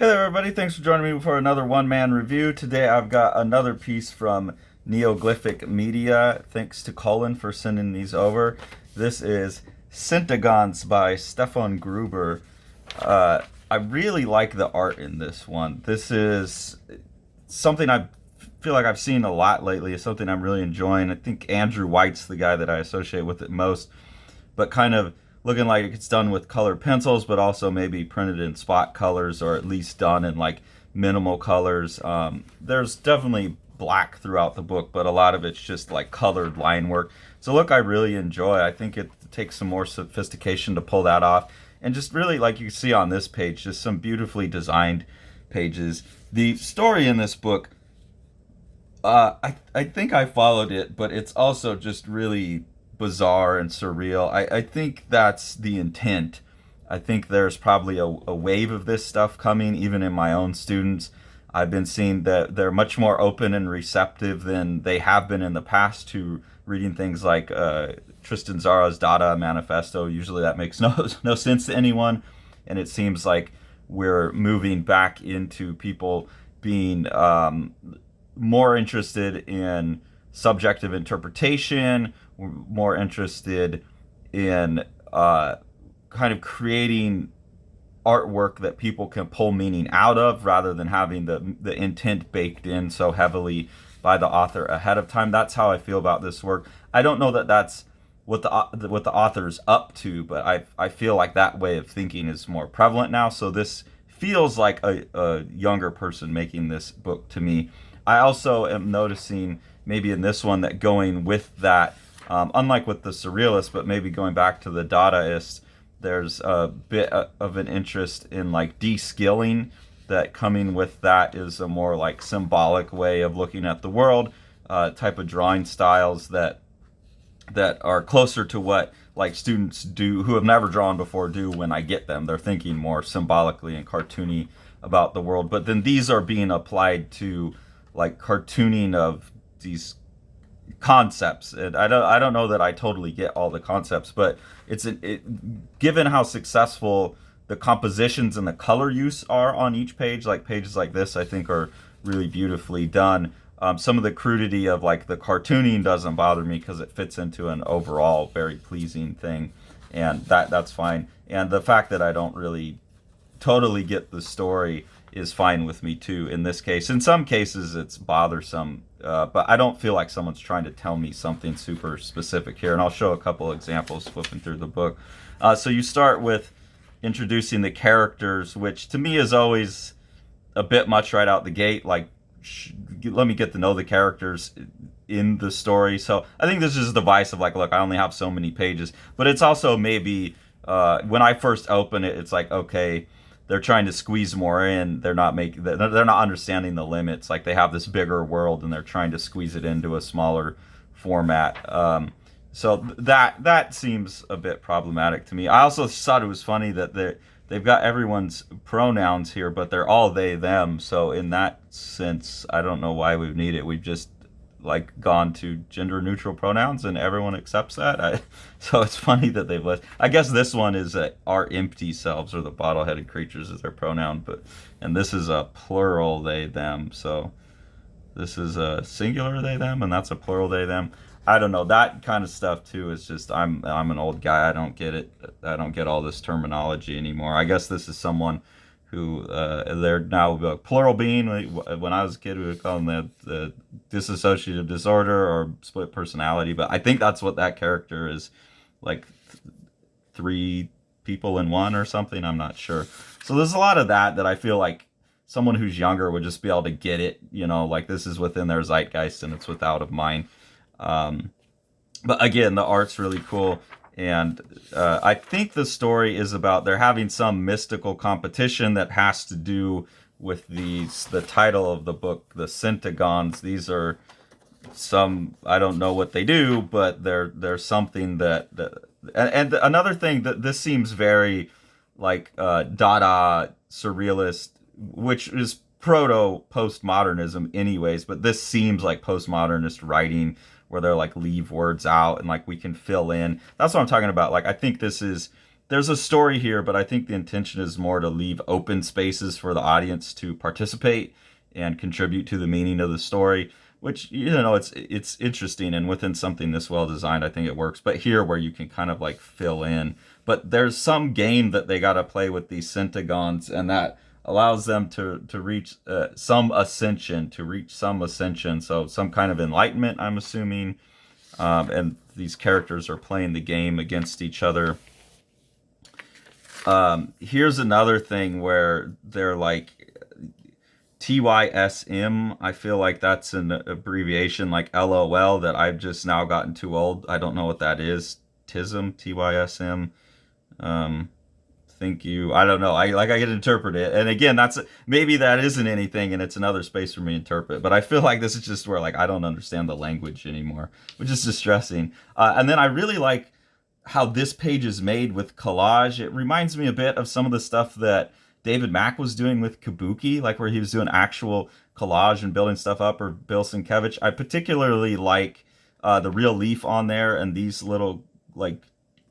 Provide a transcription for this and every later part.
Hey there, everybody. Thanks for joining me for another one-man review. Today I've got another piece from Neoglyphic Media. Thanks to Colin for sending these over. This is Scentagons by Stefan Gruber. I really like the art in this one. This is something I feel like I've seen a lot lately. It's something I'm really enjoying. I think Andrew White's the guy that I associate with it most, but kind of looking like it's done with colored pencils, but also maybe printed in spot colors, or at least done in like minimal colors. There's definitely black throughout the book, but a lot of it's just like colored line work. It's a look I really enjoy. I think it takes some more sophistication to pull that off. And just really, like you see on this page, just some beautifully designed pages. The story in this book, I think I followed it, but it's also just really bizarre and surreal. I think that's the intent. I think there's probably a wave of this stuff coming, even in my own students. I've been seeing that they're much more open and receptive than they have been in the past to reading things like Tristan Zara's Dada Manifesto. Usually that makes no sense to anyone, and it seems like we're moving back into people being more interested in subjective interpretation, more interested in kind of creating artwork that people can pull meaning out of, rather than having the intent baked in so heavily by the author ahead of time. That's how I feel about this work. I don't know that that's what the author's up to, but I feel like that way of thinking is more prevalent now. So this feels like a younger person making this book to me. I also am noticing maybe in this one that going with that, unlike with the surrealist, but maybe going back to the Dadaist, there's a bit of an interest in like de-skilling, that coming with that is a more like symbolic way of looking at the world, type of drawing styles that are closer to what like students do who have never drawn before do when I get them. They're thinking more symbolically and cartoony about the world, but then these are being applied to like cartooning of these concepts. And I don't know that I totally get all the concepts, but given how successful the compositions and the color use are on each page, like pages like this I think are really beautifully done. Some of the crudity of like the cartooning doesn't bother me because it fits into an overall very pleasing thing, and that's fine. And the fact that I don't really totally get the story is fine with me too in this case. In some cases it's bothersome, but I don't feel like someone's trying to tell me something super specific here, and I'll show a couple examples flipping through the book. So you start with introducing the characters, which to me is always a bit much right out the gate. Like, let me get to know the characters in the story. So I think this is a device of like, look, I only have so many pages, but it's also maybe when I first open it, it's like, okay, they're trying to squeeze more in. They're not understanding the limits. Like, they have this bigger world and they're trying to squeeze it into a smaller format. So that seems a bit problematic to me. I also thought it was funny that they've got everyone's pronouns here, but they're all they, them. So in that sense, I don't know why we need it. We've just like gone to gender neutral pronouns and everyone accepts that. So it's funny that they've list. I guess this one is our empty selves, or the bottle-headed creatures is their pronoun, and this is a plural they them. So this is a singular they them, and that's a plural they them. I don't know, that kind of stuff too is just, I'm an old guy. I don't get it. I don't get all this terminology anymore. I guess this is someone who they're now plural being. When I was a kid, we would call them the dissociative disorder or split personality, but I think that's what that character is, like three people in one or something. I'm not sure. So there's a lot of that I feel like someone who's younger would just be able to get it, like this is within their zeitgeist and it's without of mine. But again, the art's really cool. And I think the story is about they're having some mystical competition that has to do with the title of the book, the Scentagons. These are some, I don't know what they do, but they're something that and another thing that this seems very like Dada surrealist, which is proto postmodernism anyways, but this seems like postmodernist writing where they're like leave words out and like we can fill in. That's what I'm talking about. Like, I think this there's a story here, but I think the intention is more to leave open spaces for the audience to participate and contribute to the meaning of the story, which, it's interesting, and within something this well designed, I think it works. But here, where you can kind of like fill in, but there's some game that they got to play with these Scentagons, and that allows them to reach some ascension, so some kind of enlightenment, I'm assuming. And these characters are playing the game against each other. Here's another thing where they're like TYSM. I feel like that's an abbreviation like LOL that I've just now gotten too old. I don't know what that is. TISM, TYSM. Thank you. I don't know. I can interpret it. And again, maybe that isn't anything and it's another space for me to interpret. But I feel like this is just where like I don't understand the language anymore, which is distressing. And then I really like how this page is made with collage. It reminds me a bit of some of the stuff that David Mack was doing with Kabuki, like where he was doing actual collage and building stuff up, or Bill Sienkiewicz. I particularly like the real leaf on there and these little like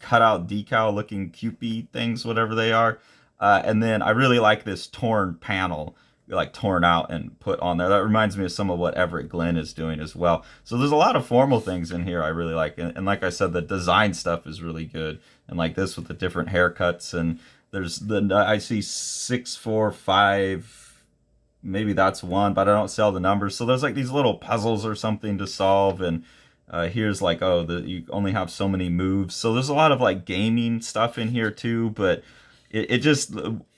cutout decal looking Cupid things, whatever they are. And then I really like this torn panel, like torn out and put on there. That reminds me of some of what Everett Glenn is doing as well. So there's a lot of formal things in here I really like. And like I said, the design stuff is really good. And like this with the different haircuts, and I see 6, 4, 5, maybe that's one, but I don't see all the numbers. So there's like these little puzzles or something to solve. And here's like, you only have so many moves. So there's a lot of like gaming stuff in here too, but it just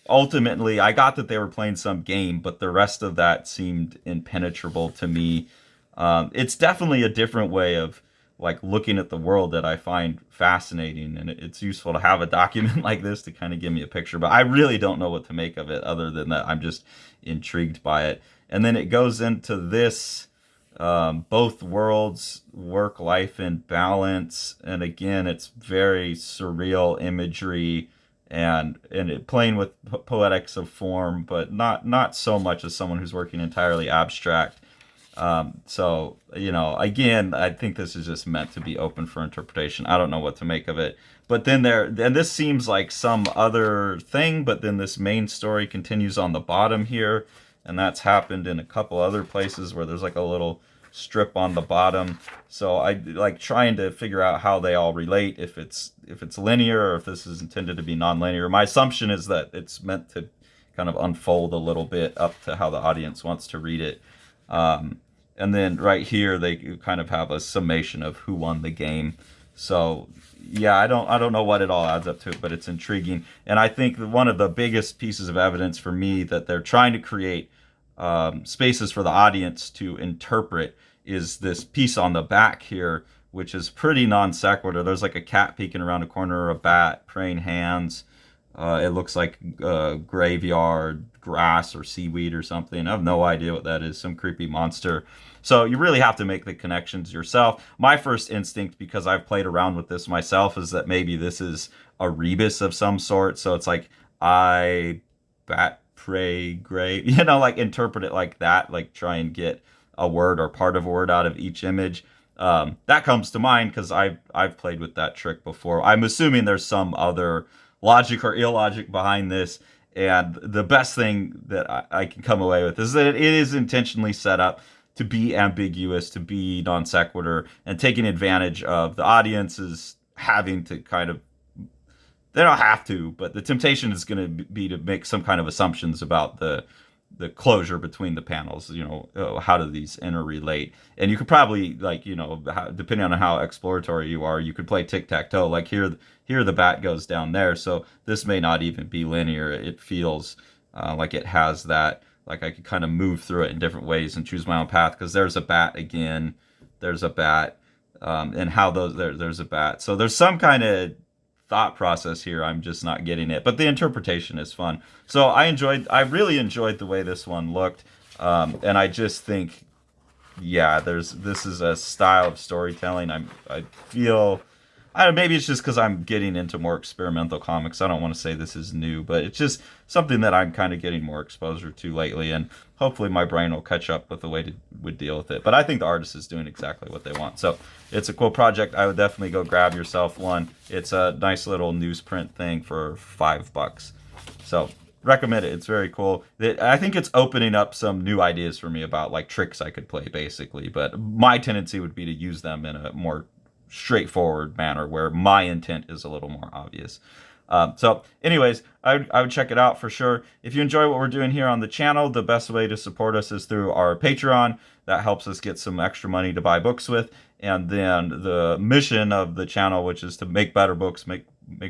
ultimately, I got that they were playing some game, but the rest of that seemed impenetrable to me. It's definitely a different way of like looking at the world that I find fascinating, and it's useful to have a document like this to kind of give me a picture, but I really don't know what to make of it other than that I'm just intrigued by it. And then it goes into this, both worlds, work, life, and balance. And again, it's very surreal imagery and it playing with poetics of form, but not so much as someone who's working entirely abstract. So, again, I think this is just meant to be open for interpretation. I don't know what to make of it. But then this seems like some other thing, but then this main story continues on the bottom here. And that's happened in a couple other places where there's like a little strip on the bottom. So I like trying to figure out how they all relate, if it's linear or if this is intended to be non-linear. My assumption is that it's meant to kind of unfold a little bit up to how the audience wants to read it. And then right here they kind of have a summation of who won the game. So yeah, I don't know what it all adds up to, but it's intriguing. And I think that one of the biggest pieces of evidence for me that they're trying to create spaces for the audience to interpret is this piece on the back here, which is pretty non sequitur. There's like a cat peeking around a corner, a bat, praying hands. It looks like graveyard grass or seaweed or something. I have no idea what that is. Some creepy monster. So you really have to make the connections yourself. My first instinct, because I've played around with this myself, is that maybe this is a rebus of some sort. So it's like I, bat, pray, grave, like interpret it like that, like try and get a word or part of a word out of each image. That comes to mind because I've played with that trick before. I'm assuming there's some other logic or illogic behind this, and the best thing that I can come away with is that it is intentionally set up to be ambiguous, to be non sequitur, and taking advantage of the audience's having to kind of, they don't have to, but the temptation is going to be to make some kind of assumptions about the closure between the panels. How do these interrelate? And you could probably, like, depending on how exploratory you are, you could play tic-tac-toe. Like here the bat goes down there, so this may not even be linear. It feels like it has that, like I could kind of move through it in different ways and choose my own path, because there's a bat again, there's a bat, and how there's a bat. So there's some kind of thought process here. I'm just not getting it, but the interpretation is fun. So I really enjoyed the way this one looked, and I just think, yeah, this is a style of storytelling I feel I don't know, maybe it's just because I'm getting into more experimental comics. I don't want to say this is new, but it's just something that I'm kind of getting more exposure to lately, and hopefully my brain will catch up with the way to would deal with it. But I think the artist is doing exactly what they want. So it's a cool project. I would definitely go grab yourself one. It's a nice little newsprint thing for $5. So recommend it. It's very cool. I think it's opening up some new ideas for me about like tricks I could play, basically. But my tendency would be to use them in a more straightforward manner where my intent is a little more obvious. So anyways, I would check it out for sure. If you enjoy what we're doing here on the channel, the best way to support us is through our Patreon. That helps us get some extra money to buy books with. And then the mission of the channel, which is to make better books, make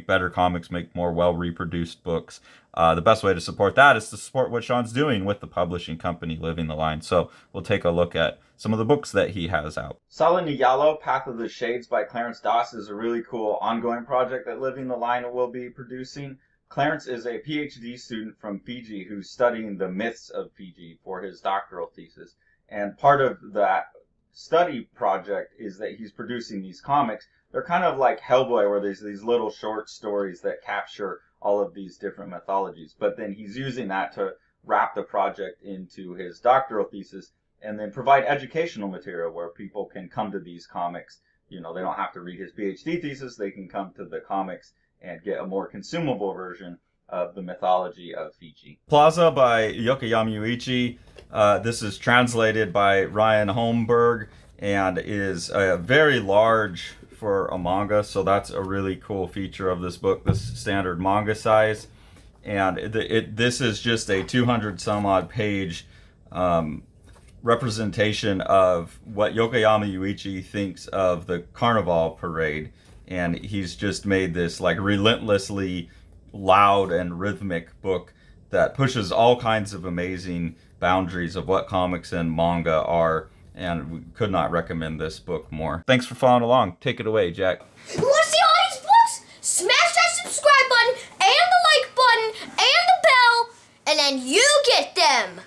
better comics, make more well-reproduced books. The best way to support that is to support what Sean's doing with the publishing company, Living the Line. So we'll take a look at some of the books that he has out. Salaniyalo, Path of the Shades by Clarence Doss is a really cool ongoing project that Living the Line will be producing. Clarence is a PhD student from Fiji who's studying the myths of Fiji for his doctoral thesis. And part of that study project is that he's producing these comics. They're kind of like Hellboy, where there's these little short stories that capture all of these different mythologies. But then he's using that to wrap the project into his doctoral thesis and then provide educational material where people can come to these comics. You know, they don't have to read his PhD thesis. They can come to the comics and get a more consumable version of the mythology of Fiji. Plaza by Yokoyama Yuichi. This is translated by Ryan Holmberg and is very large for a manga, so that's a really cool feature of this book, this standard manga size. And this is just a 200 some odd page representation of what Yokoyama Yuichi thinks of the Carnival parade, and he's just made this like relentlessly loud and rhythmic book that pushes all kinds of amazing boundaries of what comics and manga are, and we could not recommend this book more. Thanks for following along. Take it away, Jack. You want to see all these books? Smash that subscribe button and the like button and the bell, and then you get them.